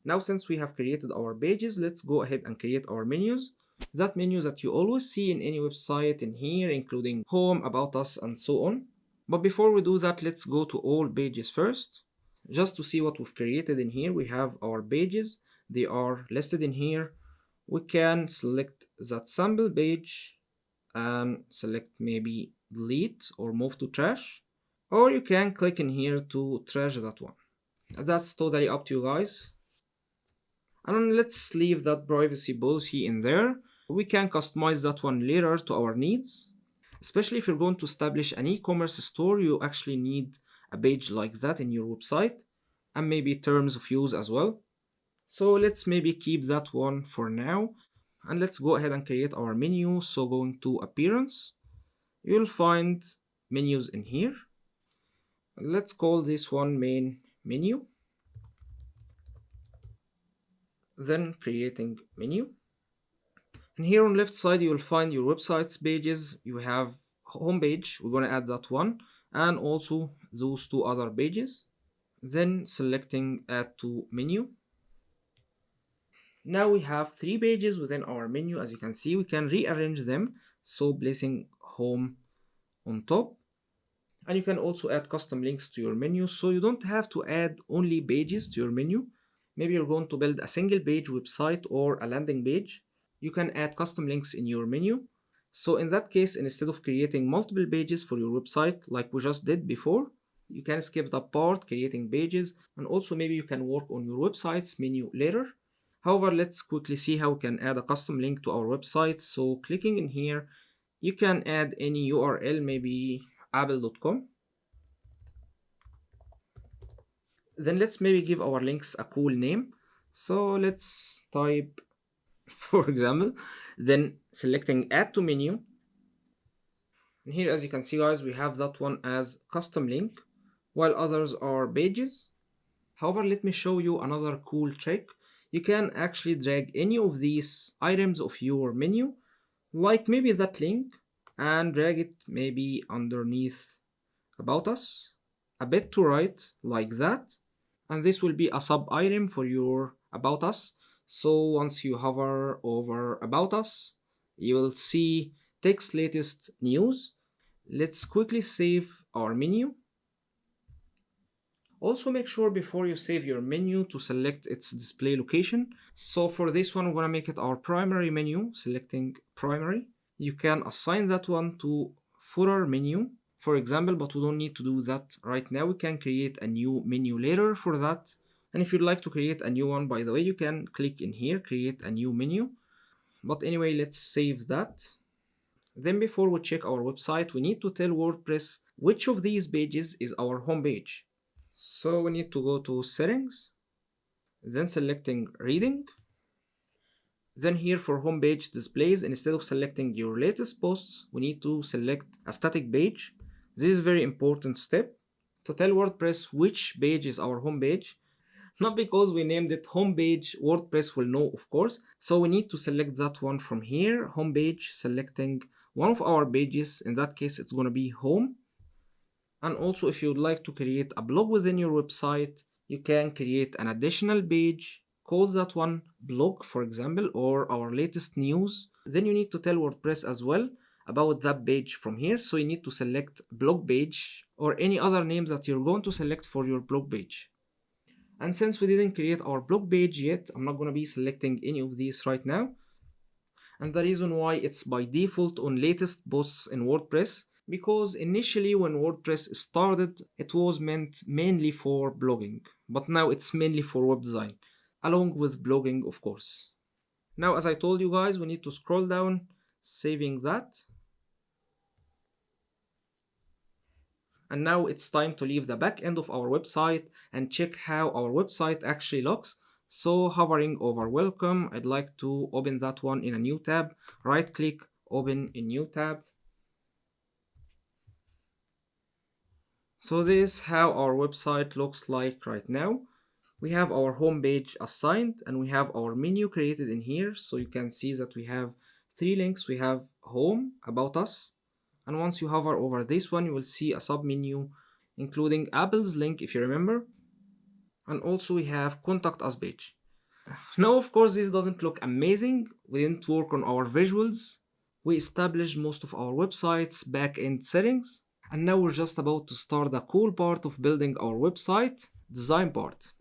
Now since we have created our pages, let's go ahead and create our menus. That menu that you always see in any website in here, including home, about us, and so on. But before we do that, let's go to all pages first. Just to see what we've created in here, we have our pages. They are listed in here. We can select that sample page and select maybe delete or move to trash. Or you can click in here to trash that one. That's totally up to you guys. And let's leave that privacy policy in there. We can customize that one later to our needs. Especially if you're going to establish an e-commerce store, you actually need a page like that in your website, and maybe terms of use as well. So let's maybe keep that one for now. And let's go ahead and create our menu. So going to appearance, you'll find menus in here. Let's call this one main menu. Then creating menu. And here on left side, you will find your website's pages. You have home page. We're going to add that one. And also those two other pages. Then selecting add to menu. Now we have 3 pages within our menu. As you can see, we can rearrange them. So placing home on top. And you can also add custom links to your menu. So you don't have to add only pages to your menu. Maybe you're going to build a single page website or a landing page. You can add custom links in your menu. So in that case, instead of creating multiple pages for your website like we just did before, you can skip that part, creating pages, and also maybe you can work on your website's menu later. However, let's quickly see how we can add a custom link to our website. So clicking in here, you can add any URL, maybe apple.com. Then let's maybe give our links a cool name. So let's type, for example, then selecting add to menu. And here, as you can see guys, we have that one as custom link, while others are pages. However, let me show you another cool trick. You can actually drag any of these items of your menu, like maybe that link, and drag it maybe underneath about us, a bit to right, like that. And this will be a sub item for your about us. So once you hover over about us, you will see text latest news. Let's quickly save our menu. Also make sure before you save your menu to select its display location. So for this one, we're gonna make it our primary menu, selecting primary. You can assign that one to footer menu, for example, but we don't need to do that right now. We can create a new menu later for that. And if you'd like to create a new one, by the way, you can click in here, create a new menu. But anyway, let's save that. Then before we check our website, we need to tell WordPress which of these pages is our home page. So we need to go to settings, then selecting reading. Then here for homepage displays, instead of selecting your latest posts, we need to select a static page. This is a very important step to tell WordPress which page is our homepage. Not because we named it homepage, WordPress will know, of course. So we need to select that one from here, homepage, selecting one of our pages. In that case, it's going to be home. And also, if you would like to create a blog within your website, you can create an additional page, call that one blog, for example, or our latest news. Then you need to tell WordPress as well about that page from here. So you need to select blog page or any other names that you're going to select for your blog page. And since we didn't create our blog page yet, I'm not going to be selecting any of these right now. And the reason why it's by default on latest posts in WordPress, because initially when WordPress started, it was meant mainly for blogging, but now it's mainly for web design, along with blogging, of course. Now, as I told you guys, we need to scroll down, saving that. And now it's time to leave the back end of our website and check how our website actually looks. So hovering over welcome, I'd like to open that one in a new tab, right click, open a new tab. So this is how our website looks like right now. We have our home page assigned and we have our menu created in here. So you can see that we have 3 links. We have home, about us. And once you hover over this one, you will see a sub menu, including Apple's link, if you remember. And also we have contact us page. Now, of course, this doesn't look amazing. We didn't work on our visuals. We established most of our website's back-end settings. And now we're just about to start the cool part of building our website, design part.